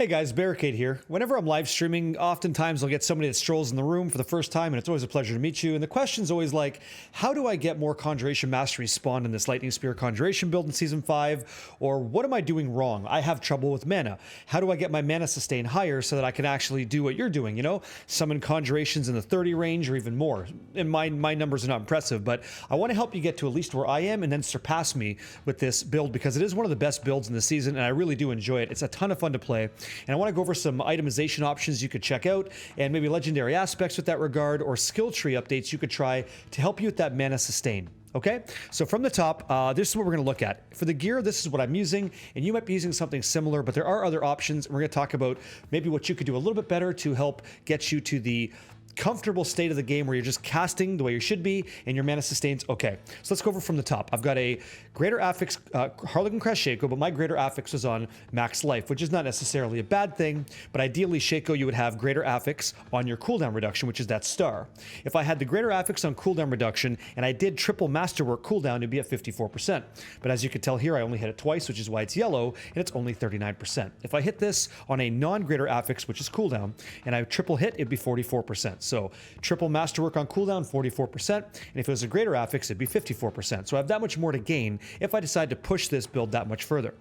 Hey guys, Barricade here. Whenever I'm live streaming, oftentimes I'll get somebody that strolls in the room for the first time, and it's always a pleasure to meet you. And the question's always like, how do I get more Conjuration Mastery spawned in this Lightning Spear Conjuration build in Season 5? Or what am I doing wrong? I have trouble with mana. How do I get my mana sustain higher so that I can actually do what you're doing, you know? Summon Conjurations in the 30 range or even more. And my numbers are not impressive, but I want to help you get to at least where I am and then surpass me with this build because it is one of the best builds in the season, and I really do enjoy it. It's a ton of fun to play. And I want to go over some itemization options you could check out, and maybe legendary aspects with that regard, or skill tree updates you could try to help you with that mana sustain. Okay, so from the top, this is what we're going to look at. For the gear, this is what I'm using, and you might be using something similar, but there are other options, and we're going to talk about maybe what you could do a little bit better to help get you to the comfortable state of the game where you're just casting the way you should be and your mana sustains okay. So let's go over from the top. I've got a Greater Affix Harlequin Crest Shaco, but my Greater Affix is on max life, which is not necessarily a bad thing, but ideally Shaco you would have Greater Affix on your cooldown reduction, which is that star. If I had the Greater Affix on cooldown reduction and I did triple Masterwork cooldown, it'd be at 54%. But as you can tell here, I only hit it twice, which is why it's yellow, and it's only 39%. If I hit this on a non-Greater Affix, which is cooldown, and I triple hit, it'd be 44%. So triple Masterwork on cooldown, 44%, and if it was a Greater Affix, it'd be 54%. So I have that much more to gain if I decide to push this build that much further.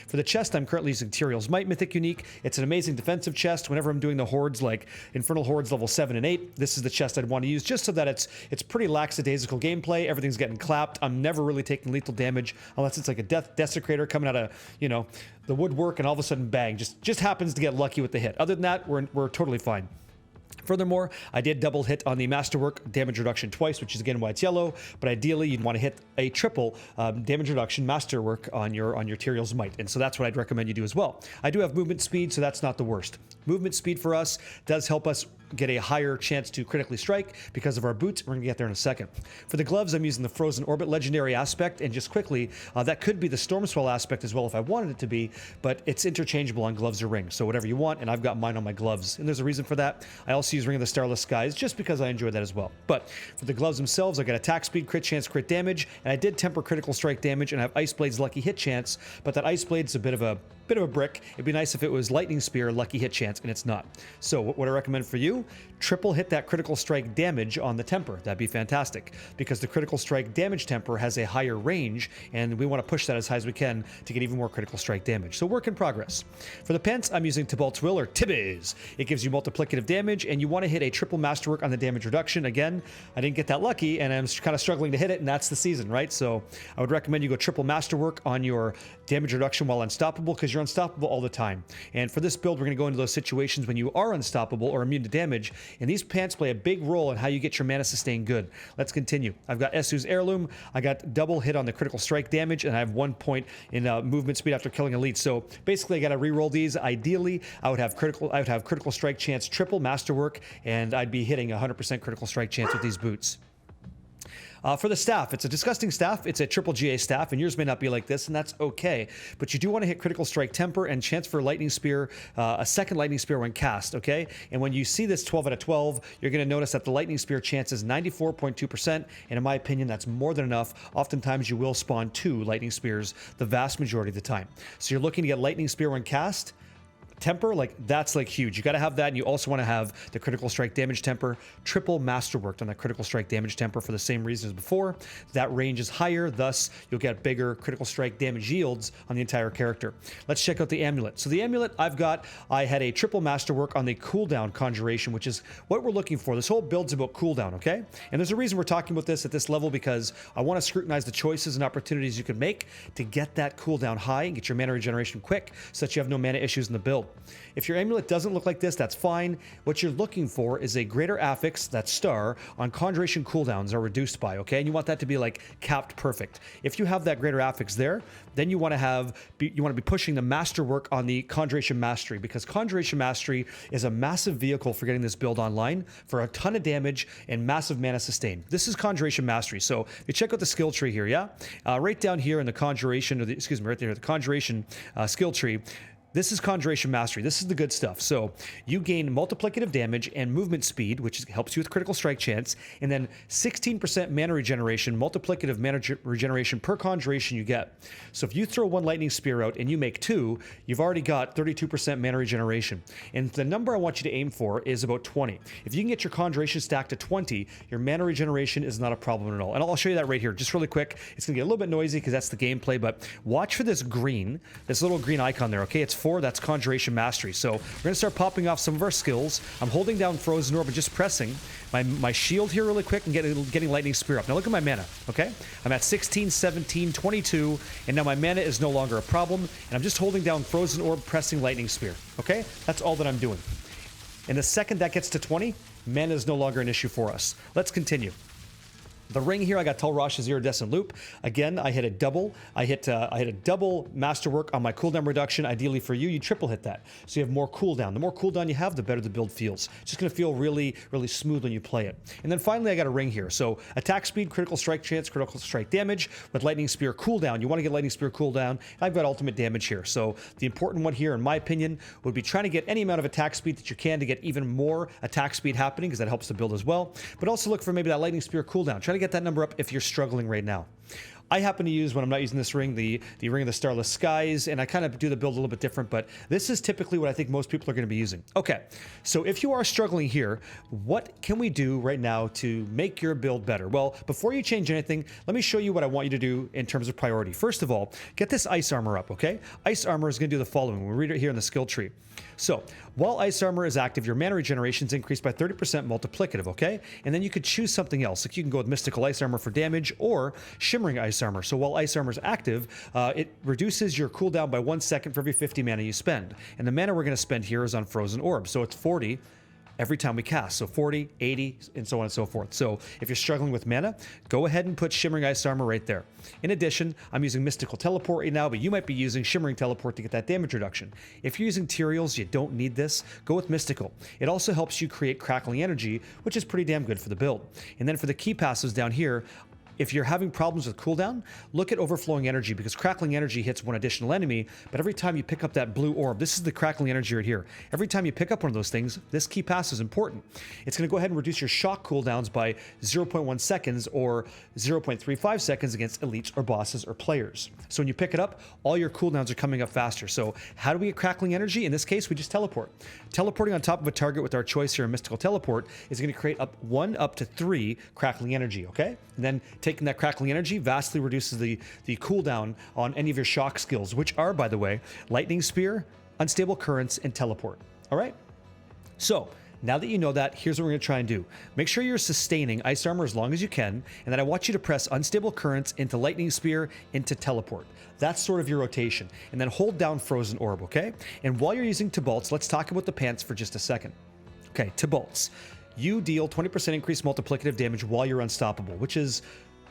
For the chest, I'm currently using Tibaults Might Mythic Unique. It's an amazing defensive chest. Whenever I'm doing the hordes like Infernal Hordes level 7 and 8, this is the chest I'd want to use just so that it's pretty lackadaisical gameplay. Everything's getting clapped. I'm never really taking lethal damage unless it's like a Death Desecrator coming out of, you know, the woodwork, and all of a sudden, bang, just happens to get lucky with the hit. Other than that, we're totally fine. Furthermore, I did double hit on the Masterwork damage reduction twice, which is again why it's yellow, but ideally you'd want to hit a triple damage reduction Masterwork on your Tibaults Might, and so that's what I'd recommend you do as well. I do have movement speed, so that's not the worst. Movement speed for us does help us get a higher chance to critically strike because of our boots. We're going to get there in a second. For the gloves, I'm using the Frozen Orbit Legendary Aspect, and just quickly, that could be the Stormswell aspect as well if I wanted it to be, but it's interchangeable on gloves or rings, so whatever you want, and I've got mine on my gloves, and there's a reason for that. I also use Ring of the Starless Skies just because I enjoy that as well. But for the gloves themselves, I got attack speed, crit chance, crit damage, and I did temper critical strike damage, and I have Ice Blade's lucky hit chance, but that Ice Blade's a bit of a brick. It'd be nice if it was Lightning Spear lucky hit chance, and it's not. So what I recommend for you, triple hit that critical strike damage on the temper. That'd be fantastic because the critical strike damage temper has a higher range, and we want to push that as high as we can to get even more critical strike damage. So work in progress. For the pants, I'm using Tibaults Will, or Tibbies. It gives you multiplicative damage, and you want to hit a triple Masterwork on the damage reduction. Again, I didn't get that lucky, and I'm kind of struggling to hit it, and that's the season, right? So I would recommend you go triple Masterwork on your damage reduction while unstoppable, because you're unstoppable all the time. And for this build, we're going to go into those situations when you are unstoppable or immune to damage, and these pants play a big role in how you get your mana sustain good. Let's continue. I've got Esu's Heirloom. I got double hit on the critical strike damage, and I have 1 point in movement speed after killing elite. So basically, I got to re-roll these. Ideally, I would have critical strike chance triple Masterwork, and I'd be hitting 100% critical strike chance with these boots. For the staff, it's a disgusting staff. It's a triple GA staff, and yours may not be like this, and that's okay. But you do want to hit critical strike temper and chance for Lightning Spear, a second Lightning Spear when cast, okay? And when you see this 12 out of 12, you're going to notice that the Lightning Spear chance is 94.2%, and in my opinion, that's more than enough. Oftentimes, you will spawn 2 Lightning Spears the vast majority of the time. So you're looking to get Lightning Spear when cast. Temper, like that's like huge. You got to have that, and you also want to have the critical strike damage temper, triple Masterworked on that critical strike damage temper for the same reason as before. That range is higher, thus you'll get bigger critical strike damage yields on the entire character. Let's check out the amulet. So the amulet I had a triple Masterwork on the cooldown conjuration, which is what we're looking for. This whole build's about cooldown, okay? And there's a reason we're talking about this at this level, because I want to scrutinize the choices and opportunities you can make to get that cooldown high and get your mana regeneration quick so that you have no mana issues in the build. If your amulet doesn't look like this, that's fine. What you're looking for is a Greater Affix, that star, on Conjuration cooldowns are reduced by, okay? And you want that to be like capped perfect. If you have that Greater Affix there, then you want to be pushing the Masterwork on the Conjuration Mastery, because Conjuration Mastery is a massive vehicle for getting this build online for a ton of damage and massive mana sustain. This is Conjuration Mastery. So if you check out the skill tree here, yeah? Right down here in the Conjuration, right there, the Conjuration skill tree, this is Conjuration Mastery. This is the good stuff. So you gain multiplicative damage and movement speed, which helps you with critical strike chance, and then 16% mana regeneration, multiplicative mana regeneration per conjuration you get. So if you throw one lightning spear out and you make 2, you've already got 32% mana regeneration. And the number I want you to aim for is about 20. If you can get your conjuration stack to 20, your mana regeneration is not a problem at all. And I'll show you that right here, just really quick. It's gonna get a little bit noisy because that's the gameplay, but watch for this green, this little green icon there, okay? It's 4, that's Conjuration Mastery. So we're gonna start popping off some of our skills. I'm holding down Frozen Orb and just pressing my shield here really quick and getting Lightning Spear up. Now look at my mana, okay? I'm at 16, 17, 22, and now my mana is no longer a problem, and I'm just holding down Frozen Orb, pressing Lightning Spear, okay? That's all that I'm doing. And the second that gets to 20, mana is no longer an issue for us. Let's continue. The ring here, I got Tel Rasha's Iridescent Loop. Again, I hit a double. I hit a double Masterwork on my cooldown reduction. Ideally for you, you triple hit that. So you have more cooldown. The more cooldown you have, the better the build feels. It's just going to feel really, really smooth when you play it. And then finally, I got a ring here. So attack speed, critical strike chance, critical strike damage with Lightning Spear cooldown. You want to get Lightning Spear cooldown. I've got ultimate damage here. So the important one here, in my opinion, would be trying to get any amount of attack speed that you can to get even more attack speed happening, because that helps the build as well. But also look for maybe that Lightning Spear cooldown. Try to get that number up if you're struggling right now. I happen to use, when I'm not using this ring, the Ring of the Starless Skies, and I kind of do the build a little bit different, but this is typically what I think most people are going to be using. Okay, so if you are struggling here, what can we do right now to make your build better? Well, before you change anything, let me show you what I want you to do in terms of priority. First of all, get this Ice Armor up, okay? Ice Armor is going to do the following. We'll read it here in the skill tree. So, while Ice Armor is active, your mana regeneration is increased by 30% multiplicative, okay? And then you could choose something else. Like you can go with Mystical Ice Armor for damage or Shimmering Ice Armor. So while Ice Armor is active, it reduces your cooldown by 1 second for every 50 mana you spend. And the mana we're going to spend here is on Frozen Orb. So it's 40 every time we cast. So 40, 80, and so on and so forth. So if you're struggling with mana, go ahead and put Shimmering Ice Armor right there. In addition, I'm using Mystical Teleport right now, but you might be using Shimmering Teleport to get that damage reduction. If you're using Tyraels, you don't need this. Go with Mystical. It also helps you create Crackling Energy, which is pretty damn good for the build. And then for the key passives down here, if you're having problems with cooldown, look at Overflowing Energy, because Crackling Energy hits one additional enemy, but every time you pick up that blue orb, this is the Crackling Energy right here. Every time you pick up one of those things, this key pass is important. It's going to go ahead and reduce your shock cooldowns by 0.1 seconds or 0.35 seconds against elites or bosses or players. So when you pick it up, all your cooldowns are coming up faster. So how do we get Crackling Energy? In this case, we just teleport. Teleporting on top of a target with our choice here in Mystical Teleport is going to create up to 3 Crackling Energy, okay? And then taking that Crackling Energy vastly reduces the cooldown on any of your shock skills, which are, by the way, Lightning Spear, Unstable Currents, and Teleport. All right? So, now that you know that, here's what we're going to try and do. Make sure you're sustaining Ice Armor as long as you can, and then I want you to press Unstable Currents into Lightning Spear into Teleport. That's sort of your rotation. And then hold down Frozen Orb, okay? And while you're using Tibaults, let's talk about the pants for just a second. Okay, Tibaults. You deal 20% increased multiplicative damage while you're unstoppable, which is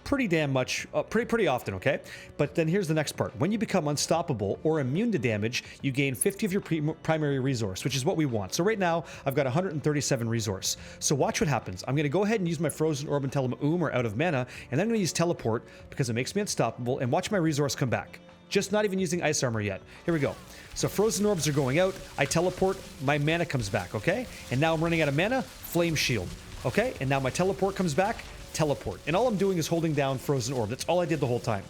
pretty damn much, pretty often, okay? But then here's the next part. When you become unstoppable or immune to damage, you gain 50 of your primary resource, which is what we want. So right now, I've got 137 resource. So watch what happens. I'm going to go ahead and use my Frozen Orb until I'm or out of mana, and then I'm going to use Teleport because it makes me unstoppable, and watch my resource come back. Just not even using Ice Armor yet. Here we go. So Frozen Orbs are going out. I teleport. My mana comes back, okay? And now I'm running out of mana. Flame Shield, okay? And now my Teleport comes back. Teleport. And all I'm doing is holding down Frozen Orb. That's all I did the whole time.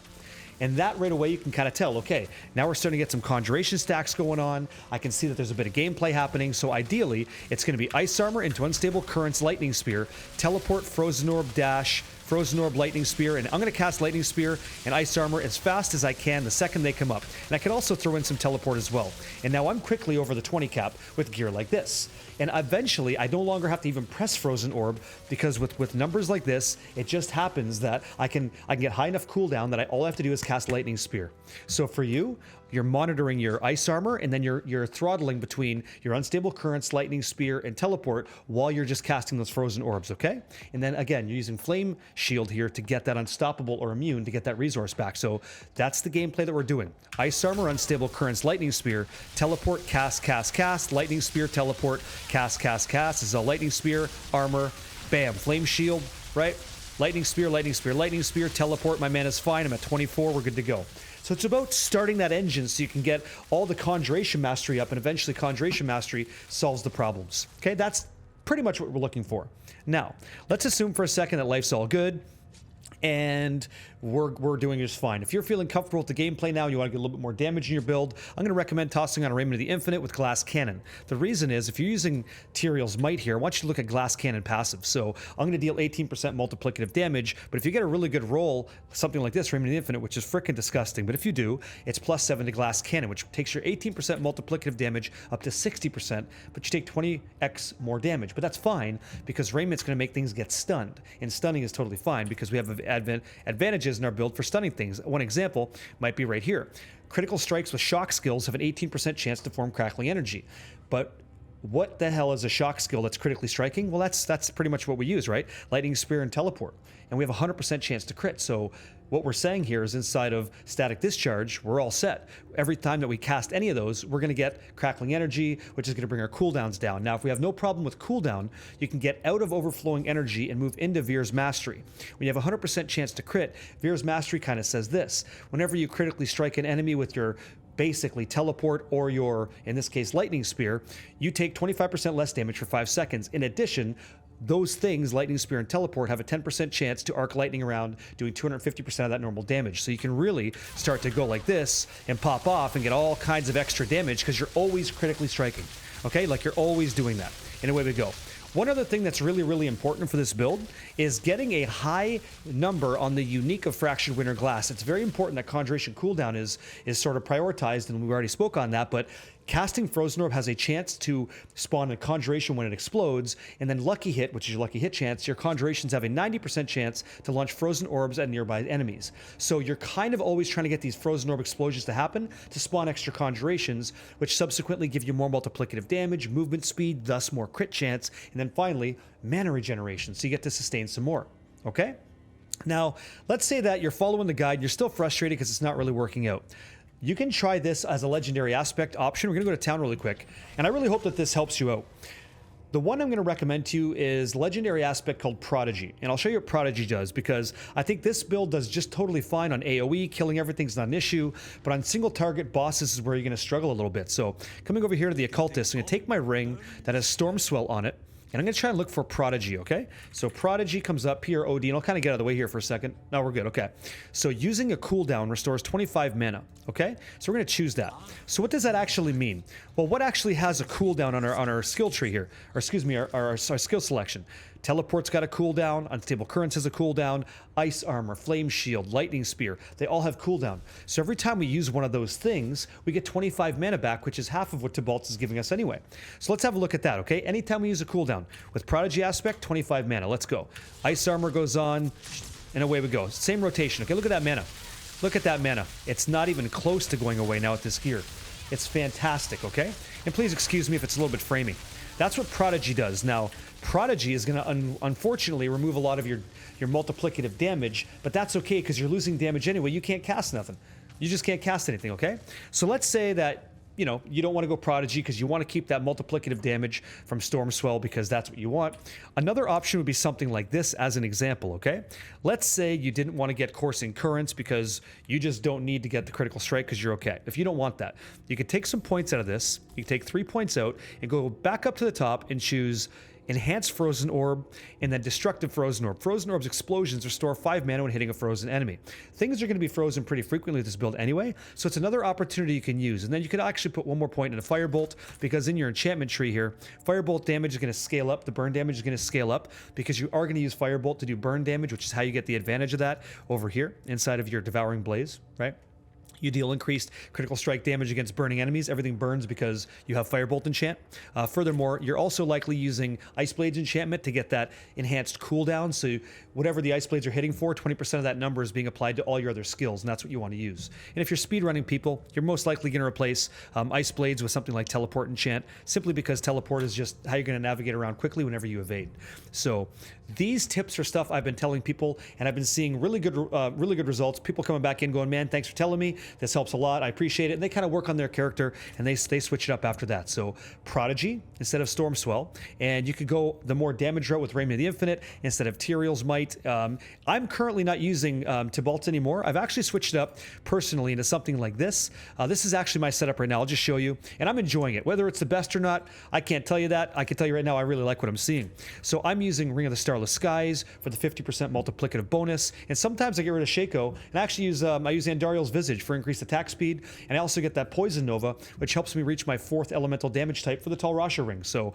And that right away, you can kind of tell, okay, now we're starting to get some Conjuration stacks going on. I can see that there's a bit of gameplay happening. So ideally, it's going to be Ice Armor into Unstable Currents, Lightning Spear, Teleport, Frozen Orb, Dash, Frozen Orb, Lightning Spear, and I'm going to cast Lightning Spear and Ice Armor as fast as I can the second they come up. And I can also throw in some Teleport as well. And now I'm quickly over the 20 cap with gear like this. And eventually, I no longer have to even press Frozen Orb, because with numbers like this, it just happens that I can get high enough cooldown that all I have to do is cast Lightning Spear. So for you, you're monitoring your Ice Armor, and then you're throttling between your Unstable Currents, Lightning Spear, and Teleport while you're just casting those Frozen Orbs, okay? And then again, you're using Flame Shield here to get that Unstoppable or Immune to get that resource back. So that's the gameplay that we're doing. Ice Armor, Unstable Currents, Lightning Spear, Teleport, cast, Lightning Spear, Teleport, cast. This is a Lightning Spear, Armor, bam, Flame Shield, right? Lightning Spear, Lightning Spear, Lightning Spear, Teleport. My mana's fine. I'm at 24. We're good to go. So it's about starting that engine so you can get all the Conjuration Mastery up, and eventually Conjuration Mastery solves the problems. Okay, that's pretty much what we're looking for. Now, let's assume for a second that life's all good and we're doing just fine. If you're feeling comfortable with the gameplay now and you want to get a little bit more damage in your build, I'm going to recommend tossing on a Raiment of the Infinite with Glass Cannon. The reason is, if you're using Tyrael's Might here, I want you to look at Glass Cannon passive. So I'm going to deal 18% multiplicative damage, but if you get a really good roll, something like this, Raiment of the Infinite, which is freaking disgusting, but if you do, it's +7 to Glass Cannon, which takes your 18% multiplicative damage up to 60%, but you take 20x more damage. But that's fine, because Raiment's going to make things get stunned, and stunning is totally fine because we have advantages in our build for stunning things. One example might be right here. Critical strikes with shock skills have an 18% chance to form Crackling Energy. But what the hell is a shock skill that's critically striking? Well, that's pretty much what we use, right? Lightning Spear and Teleport. And we have a 100% chance to crit. So what we're saying here is, inside of Static Discharge, we're all set. Every time that we cast any of those, we're going to get Crackling Energy, which is going to bring our cooldowns down. Now, if we have no problem with cooldown, you can get out of Overflowing Energy and move into Veer's Mastery. When you have a 100% chance to crit, Veer's Mastery kind of says this: whenever you critically strike an enemy with your basically Teleport or your, in this case, Lightning Spear, you take 25% less damage for 5 seconds. In addition, those things, Lightning Spear and Teleport, have a 10% chance to arc lightning around, doing 250% of that normal damage. So you can really start to go like this and pop off and get all kinds of extra damage because you're always critically striking. Okay, like you're always doing that. And away we go. One other thing that's really, really important for this build is getting a high number on the unique of Fractured Winterglass. It's very important that Conjuration cooldown is sort of prioritized, and we already spoke on that, but casting Frozen Orb has a chance to spawn a Conjuration when it explodes, and then Lucky Hit, which is your lucky hit chance, your Conjurations have a 90% chance to launch Frozen Orbs at nearby enemies. So you're kind of always trying to get these Frozen Orb explosions to happen to spawn extra Conjurations, which subsequently give you more multiplicative damage, movement speed, thus more crit chance, and then finally, mana regeneration, so you get to sustain some more. Okay? Now, let's say that you're following the guide, you're still frustrated because it's not really working out. You can try this as a Legendary Aspect option. We're going to go to town really quick, and I really hope that this helps you out. The one I'm going to recommend to you is Legendary Aspect called Prodigy, and I'll show you what Prodigy does, because I think this build does just totally fine on AoE. Killing everything's not an issue, but on single target bosses is where you're going to struggle a little bit. So coming over here to the Occultist, I'm going to take my ring that has Storm Swell on it, and I'm going to try and look for Prodigy, okay? So Prodigy comes up here, OD, and I'll kind of get out of the way here for a second. No, we're good, okay. So using a cooldown restores 25 mana, okay? So we're going to choose that. So what does that actually mean? Well, what actually has a cooldown on our skill tree here? Or excuse me, our skill selection. Teleport's got a cooldown, Unstable Currents has a cooldown, Ice Armor, Flame Shield, Lightning Spear, they all have cooldown. So every time we use one of those things, we get 25 mana back, which is half of what Tibaults is giving us anyway. So let's have a look at that, okay? Anytime we use a cooldown, with Prodigy Aspect, 25 mana, let's go. Ice Armor goes on, and away we go. Same rotation, okay? Look at that mana. Look at that mana. It's not even close to going away now with this gear. It's fantastic, okay? And please excuse me if it's a little bit framey. That's what Prodigy does. Now, Prodigy is going to unfortunately remove a lot of your multiplicative damage, but that's okay because you're losing damage anyway. You can't cast nothing. You just can't cast anything, okay? So let's say that, you know, you don't want to go Prodigy because you want to keep that multiplicative damage from Storm Swell because that's what you want. Another option would be something like this as an example, okay? Let's say you didn't want to get Coursing Currents because you just don't need to get the critical strike because you're okay. If you don't want that, you could take some points out of this. You can take 3 points out and go back up to the top and choose Enhanced Frozen Orb, and then Destructive Frozen Orb. Frozen Orb's explosions restore 5 mana when hitting a frozen enemy. Things are going to be frozen pretty frequently with this build anyway, so it's another opportunity you can use. And then you could actually put 1 more point in a Firebolt, because in your enchantment tree here, Firebolt damage is going to scale up, the burn damage is going to scale up, because you are going to use Firebolt to do burn damage, which is how you get the advantage of that over here, inside of your Devouring Blaze, right? You deal increased critical strike damage against burning enemies. Everything burns because you have Firebolt enchant. Furthermore, you're also likely using Ice Blades enchantment to get that enhanced cooldown. So whatever the Ice Blades are hitting for, 20% of that number is being applied to all your other skills, and that's what you want to use. And if you're speedrunning people, you're most likely going to replace Ice Blades with something like Teleport enchant, simply because Teleport is just how you're going to navigate around quickly whenever you evade. So these tips are stuff I've been telling people, and I've been seeing really good results. People coming back in going, man, thanks for telling me. This helps a lot. I appreciate it. And they kind of work on their character, and they switch it up after that. So Prodigy instead of Storm Swell, and you could go the more damage route with Raiment of the Infinite instead of Tyrael's Might. I'm currently not using Tibaults anymore. I've actually switched it up personally into something like this. This is actually my setup right now. I'll just show you, and I'm enjoying it. Whether it's the best or not, I can't tell you that. I can tell you right now, I really like what I'm seeing. So I'm using Ring of the Starless Skies for the 50% multiplicative bonus, and sometimes I get rid of Shaco, and I actually use Andariel's Visage for increased attack speed, and I also get that Poison Nova, which helps me reach my 4th elemental damage type for the Tal Rasha ring. So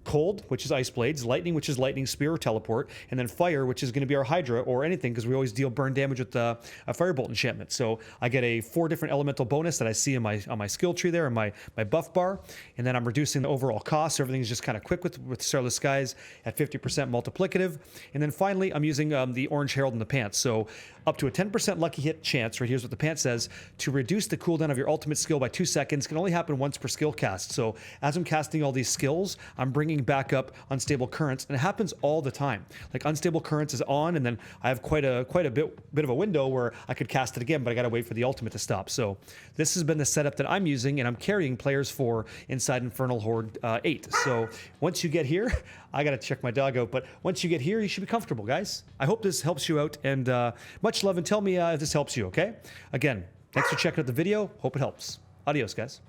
Cold, which is Ice Blades, Lightning, which is Lightning Spear or Teleport, and then Fire, which is going to be our Hydra or anything, because we always deal burn damage with a Firebolt Enchantment. So I get a 4 different elemental bonus that I see in on my skill tree there, in my buff bar, and then I'm reducing the overall cost, so everything's just kind of quick with Starless Skies at 50% multiplicative. And then finally, I'm using the Orange Herald in the pants. So up to a 10% lucky hit chance, right here's what the pants says, to reduce the cooldown of your ultimate skill by 2 seconds can only happen once per skill cast. So as I'm casting all these skills, I'm bringing back up Unstable Currents, and it happens all the time. Like Unstable Currents is on, and then I have quite a bit of a window where I could cast it again, but I gotta wait for the ultimate to stop. So this has been the setup that I'm using, and I'm carrying players for inside Infernal Horde 8. So once you get here, I gotta check my dog out, but once you get here, you should be comfortable, guys. I hope this helps you out, and much love, and tell me if this helps you, okay? Again, thanks for checking out the video. Hope it helps. Adios, guys.